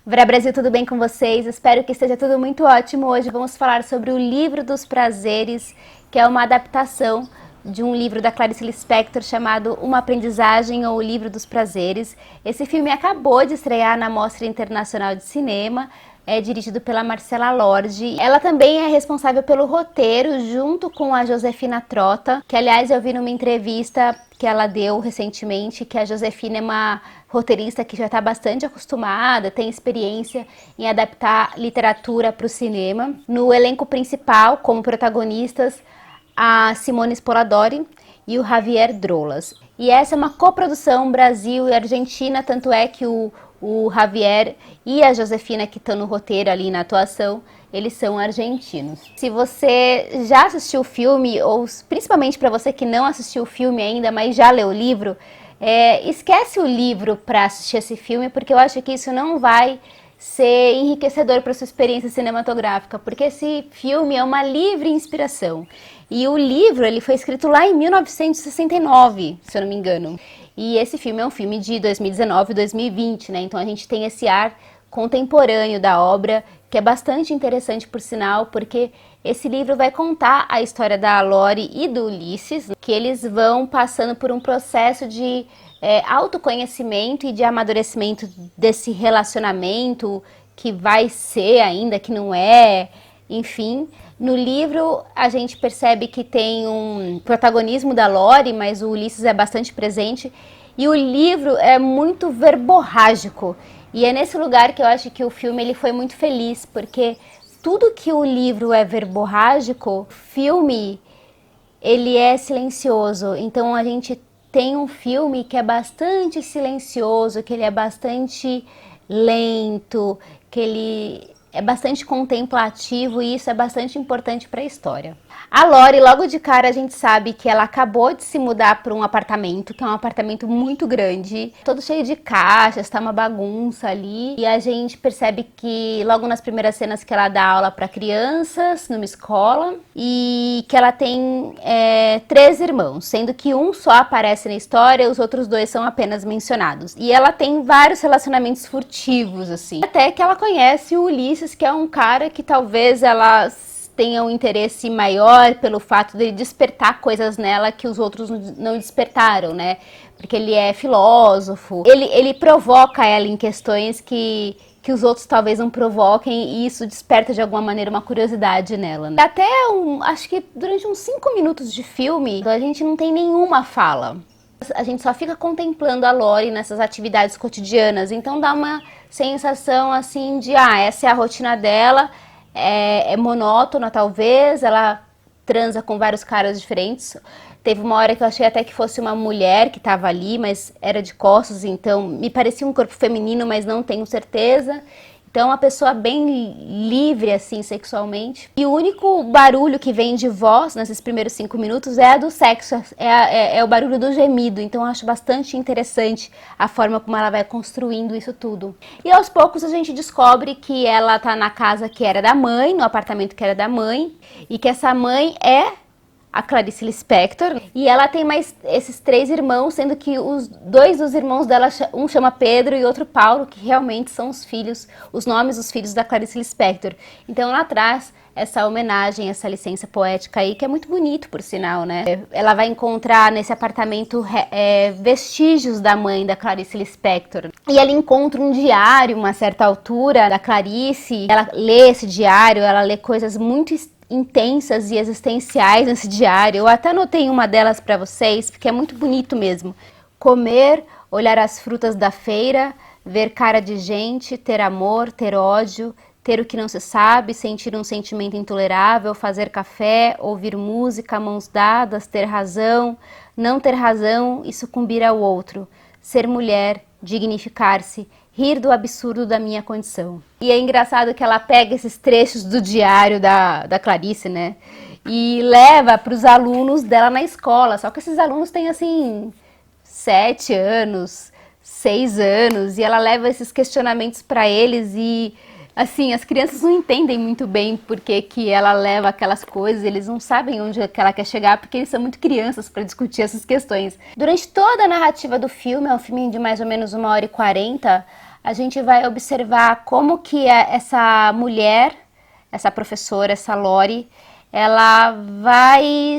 Vera Brasil, tudo bem com vocês? Espero que esteja tudo muito ótimo. Hoje vamos falar sobre o Livro dos Prazeres, que é uma adaptação de um livro da Clarice Lispector chamado Uma Aprendizagem ou O Livro dos Prazeres. Esse filme acabou de estrear na Mostra Internacional de Cinema, é dirigido pela Marcela Lorde. Ela também é responsável pelo roteiro, junto com a Josefina Trota, que aliás eu vi numa entrevista que ela deu recentemente, que a Josefina é uma roteirista que já está bastante acostumada, tem experiência em adaptar literatura para o cinema. No elenco principal, como protagonistas, a Simone Spoladori e o Javier Drolas. E essa é uma coprodução Brasil e Argentina, tanto é que o Javier e a Josefina, que estão no roteiro ali na atuação, eles são argentinos. Se você já assistiu o filme, ou principalmente para você que não assistiu o filme ainda, mas já leu o livro, esquece o livro para assistir esse filme, porque eu acho que isso não vai ser enriquecedor para sua experiência cinematográfica, porque esse filme é uma livre inspiração. E o livro ele foi escrito lá em 1969, se eu não me engano. E esse filme é um filme de 2019 e 2020, né? Então a gente tem esse ar contemporâneo da obra, que é bastante interessante por sinal, porque esse livro vai contar a história da Lori e do Ulisses, que eles vão passando por um processo de autoconhecimento e de amadurecimento desse relacionamento, que vai ser ainda, que não é, enfim. No livro a gente percebe que tem um protagonismo da Lori, mas o Ulisses é bastante presente. E o livro é muito verborrágico. E é nesse lugar que eu acho que o filme ele foi muito feliz, porque tudo que o livro é verborrágico, o filme ele é silencioso. Então a gente tem um filme que é bastante silencioso, que ele é bastante lento, que ele é bastante contemplativo, e isso é bastante importante para a história. A Lori, logo de cara, a gente sabe que ela acabou de se mudar para um apartamento, que é um apartamento muito grande, todo cheio de caixas, tá uma bagunça ali. E a gente percebe que logo nas primeiras cenas que ela dá aula para crianças, numa escola, e que ela tem 3 irmãos, sendo que um só aparece na história, os outros 2 são apenas mencionados. E ela tem vários relacionamentos furtivos, assim. Até que ela conhece o Ulisses, que é um cara que talvez ela tenha um interesse maior pelo fato de despertar coisas nela que os outros não despertaram, né? Porque ele é filósofo, ele provoca ela em questões que os outros talvez não provoquem, e isso desperta de alguma maneira uma curiosidade nela, né? Até acho que durante uns 5 minutos de filme, a gente não tem nenhuma fala. A gente só fica contemplando a Lori nessas atividades cotidianas, então dá uma sensação assim de, essa é a rotina dela, é monótona talvez, ela transa com vários caras diferentes. Teve uma hora que eu achei até que fosse uma mulher que estava ali, mas era de costas, então me parecia um corpo feminino, mas não tenho certeza. Então, uma pessoa bem livre, assim, sexualmente. E o único barulho que vem de voz nesses primeiros 5 minutos é a do sexo, é o barulho do gemido. Então, eu acho bastante interessante a forma como ela vai construindo isso tudo. E aos poucos a gente descobre que ela tá na casa que era da mãe, no apartamento que era da mãe, e que essa mãe é a Clarice Lispector, e ela tem mais esses 3 irmãos, sendo que os 2 dos irmãos dela, um chama Pedro e outro Paulo, que realmente são os nomes dos filhos da Clarice Lispector. Então ela traz essa homenagem, essa licença poética aí, que é muito bonito, por sinal, né? Ela vai encontrar nesse apartamento vestígios da mãe da Clarice Lispector. E ela encontra um diário, uma certa altura, da Clarice. Ela lê esse diário, ela lê coisas muito intensas e existenciais nesse diário. Eu até anotei uma delas para vocês, porque é muito bonito mesmo. Comer, olhar as frutas da feira, ver cara de gente, ter amor, ter ódio, ter o que não se sabe, sentir um sentimento intolerável, fazer café, ouvir música, mãos dadas, ter razão, não ter razão e sucumbir ao outro, ser mulher, dignificar-se, rir do absurdo da minha condição. E é engraçado que ela pega esses trechos do diário da Clarice, né? E leva para os alunos dela na escola. Só que esses alunos têm, assim, 7 anos, 6 anos. E ela leva esses questionamentos para eles e, assim, as crianças não entendem muito bem por que ela leva aquelas coisas, eles não sabem onde é que ela quer chegar, porque eles são muito crianças para discutir essas questões. Durante toda a narrativa do filme, é um filme de mais ou menos 1h40, a gente vai observar como que essa mulher, essa professora, essa Lori, ela vai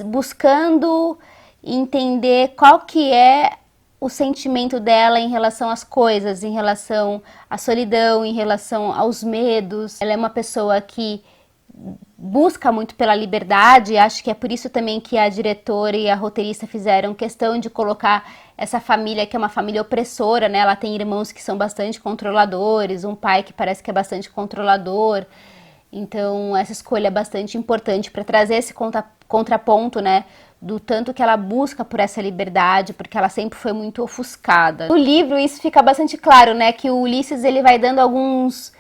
buscando entender qual que é o sentimento dela em relação às coisas, em relação à solidão, em relação aos medos. Ela é uma pessoa que busca muito pela liberdade, acho que é por isso também que a diretora e a roteirista fizeram questão de colocar essa família, que é uma família opressora, né? Ela tem irmãos que são bastante controladores, um pai que parece que é bastante controlador. Então, essa escolha é bastante importante para trazer esse contraponto, né? Do tanto que ela busca por essa liberdade, porque ela sempre foi muito ofuscada. No livro, isso fica bastante claro, né? Que o Ulisses, ele vai dando alguns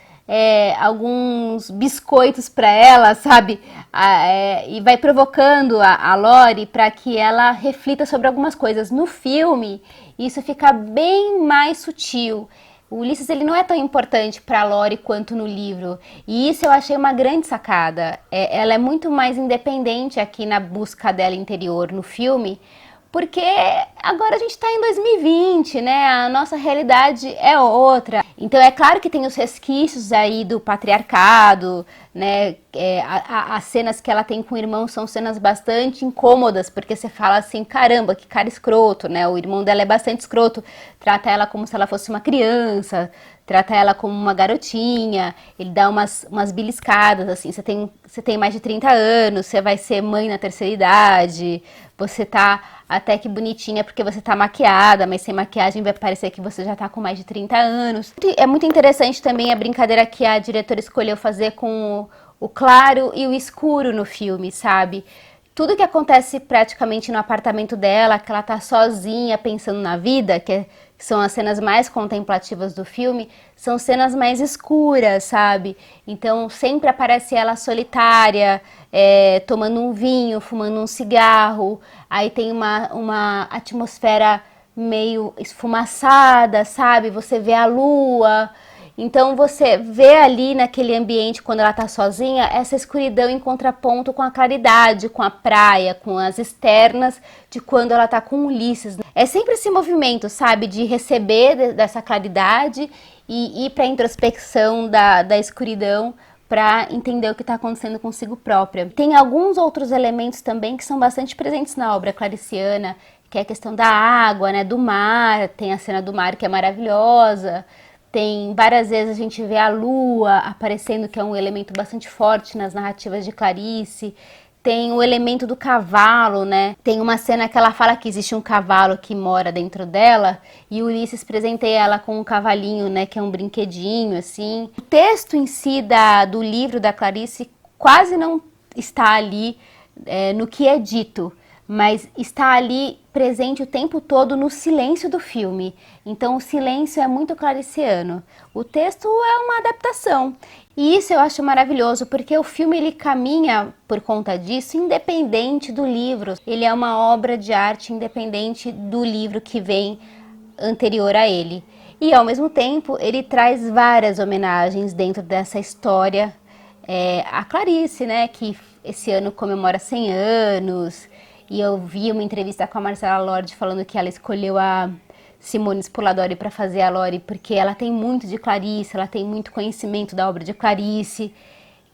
biscoitos para ela, sabe? E vai provocando a Lori para que ela reflita sobre algumas coisas. No filme, isso fica bem mais sutil. O Ulisses, ele não é tão importante para a Lori quanto no livro. E isso eu achei uma grande sacada. Ela é muito mais independente aqui na busca dela interior no filme, porque agora a gente está em 2020, né? A nossa realidade é outra. Então é claro que tem os resquícios aí do patriarcado, né? As cenas que ela tem com o irmão são cenas bastante incômodas, porque você fala assim, caramba, que cara escroto, né? O irmão dela é bastante escroto, trata ela como se ela fosse uma criança, trata ela como uma garotinha, ele dá umas beliscadas, assim, você tem mais de 30 anos, você vai ser mãe na terceira idade, você tá até que bonitinha porque você tá maquiada, mas sem maquiagem vai parecer que você já tá com mais de 30 anos. É muito interessante também a brincadeira que a diretora escolheu fazer com o claro e o escuro no filme, sabe? Tudo que acontece praticamente no apartamento dela, que ela tá sozinha pensando na vida, que são as cenas mais contemplativas do filme, são cenas mais escuras, sabe? Então sempre aparece ela solitária, tomando um vinho, fumando um cigarro, aí tem uma atmosfera meio esfumaçada, sabe? Você vê a lua. Então você vê ali naquele ambiente, quando ela tá sozinha, essa escuridão em contraponto com a claridade, com a praia, com as externas de quando ela tá com Ulisses. É sempre esse movimento, sabe, de receber dessa claridade e ir para a introspecção da escuridão para entender o que está acontecendo consigo própria. Tem alguns outros elementos também que são bastante presentes na obra clariciana, que é a questão da água, né, do mar, tem a cena do mar que é maravilhosa. Tem várias vezes a gente vê a lua aparecendo, que é um elemento bastante forte nas narrativas de Clarice. Tem o elemento do cavalo, né? Tem uma cena que ela fala que existe um cavalo que mora dentro dela e o Ulisses presenteia ela com um cavalinho, né? Que é um brinquedinho, assim. O texto em si do livro da Clarice quase não está ali no que é dito, mas está ali presente o tempo todo no silêncio do filme. Então o silêncio é muito clariciano. O texto é uma adaptação. E isso eu acho maravilhoso, porque o filme ele caminha por conta disso, independente do livro. Ele é uma obra de arte independente do livro que vem anterior a ele. E ao mesmo tempo ele traz várias homenagens dentro dessa história. A Clarice, né, que esse ano comemora 100 anos. E eu vi uma entrevista com a Marcela Lorde falando que ela escolheu a Simone Spoladori para fazer a Lori porque ela tem muito de Clarice, ela tem muito conhecimento da obra de Clarice,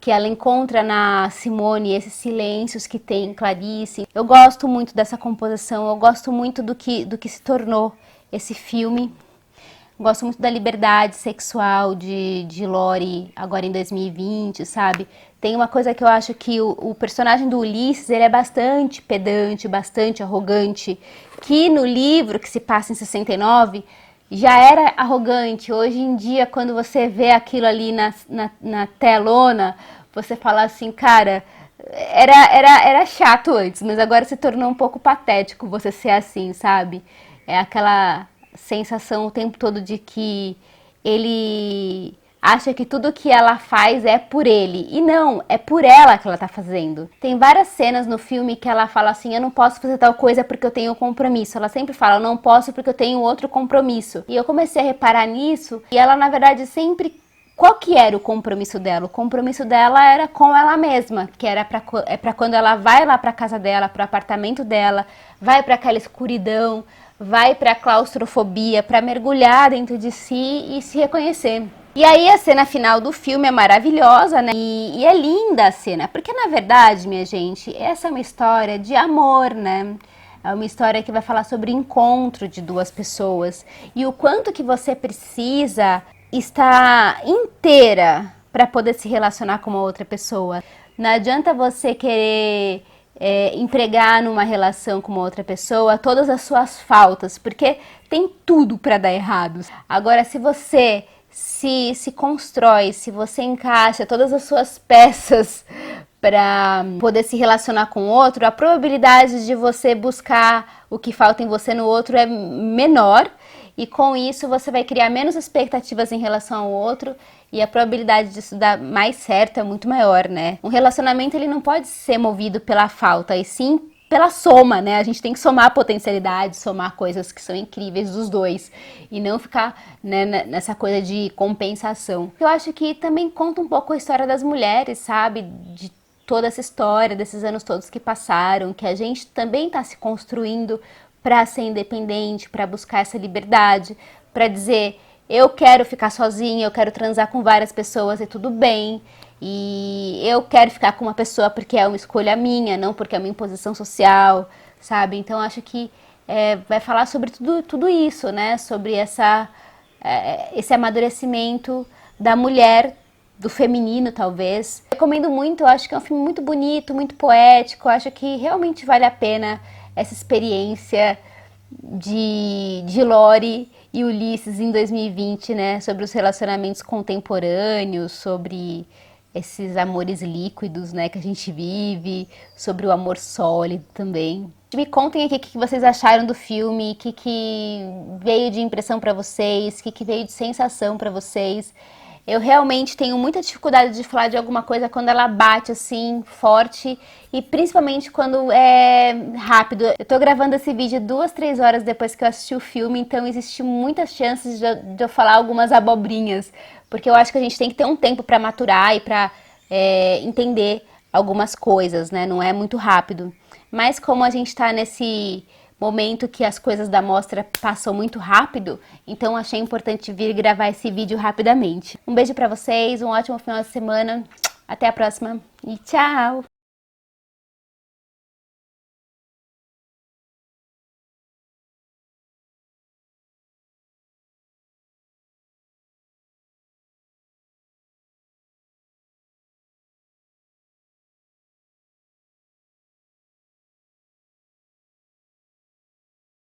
que ela encontra na Simone esses silêncios que tem em Clarice. Eu gosto muito dessa composição, eu gosto muito do que se tornou esse filme. Gosto muito da liberdade sexual de Lori agora em 2020, sabe? Tem uma coisa que eu acho que o personagem do Ulisses, ele é bastante pedante, bastante arrogante, que no livro, que se passa em 69, já era arrogante. Hoje em dia, quando você vê aquilo ali na telona, você fala assim, cara, era chato antes, mas agora se tornou um pouco patético você ser assim, sabe? É aquela sensação o tempo todo de que ele acha que tudo que ela faz é por ele. E não, é por ela que ela tá fazendo. Tem várias cenas no filme que ela fala assim, eu não posso fazer tal coisa porque eu tenho compromisso. Ela sempre fala, eu não posso porque eu tenho outro compromisso. E eu comecei a reparar nisso, e ela na verdade sempre... Qual que era o compromisso dela? O compromisso dela era com ela mesma, que era para quando ela vai lá para casa dela, para o apartamento dela, vai para aquela escuridão, vai para a claustrofobia, para mergulhar dentro de si e se reconhecer. E aí a cena final do filme é maravilhosa, né? E é linda a cena, porque na verdade, minha gente, essa é uma história de amor, né? É uma história que vai falar sobre o encontro de duas pessoas e o quanto que você precisa estar inteira para poder se relacionar com uma outra pessoa. Não adianta você querer empregar numa relação com uma outra pessoa todas as suas faltas, porque tem tudo para dar errado. Agora, se você se constrói, se você encaixa todas as suas peças para poder se relacionar com o outro, a probabilidade de você buscar o que falta em você no outro é menor. E com isso você vai criar menos expectativas em relação ao outro e a probabilidade disso dar mais certo é muito maior, né? Um relacionamento ele não pode ser movido pela falta, e sim pela soma, né? A gente tem que somar potencialidades, somar coisas que são incríveis dos dois e não ficar, né, nessa coisa de compensação. Eu acho que também conta um pouco a história das mulheres, sabe? De toda essa história, desses anos todos que passaram, que a gente também está se construindo para ser independente, para buscar essa liberdade, para dizer eu quero ficar sozinha, eu quero transar com várias pessoas e tudo bem, e eu quero ficar com uma pessoa porque é uma escolha minha, não porque é uma imposição social, sabe? Então acho que vai falar sobre tudo isso, né? Sobre esse amadurecimento da mulher, do feminino, talvez. Recomendo muito, eu acho que é um filme muito bonito, muito poético, eu acho que realmente vale a pena essa experiência de Lori e Ulisses em 2020, né? Sobre os relacionamentos contemporâneos, sobre esses amores líquidos, né, que a gente vive, sobre o amor sólido também. Me contem aqui o que vocês acharam do filme, o que veio de impressão para vocês, o que veio de sensação para vocês. Eu realmente tenho muita dificuldade de falar de alguma coisa quando ela bate assim, forte, e principalmente quando é rápido. Eu tô gravando esse vídeo 2, 3 horas depois que eu assisti o filme, então existe muitas chances de eu falar algumas abobrinhas, porque eu acho que a gente tem que ter um tempo para maturar e para entender algumas coisas, né? Não é muito rápido. Mas como a gente tá nesse momento que as coisas da mostra passam muito rápido, então achei importante vir gravar esse vídeo rapidamente. Um beijo pra vocês, um ótimo final de semana, até a próxima e tchau!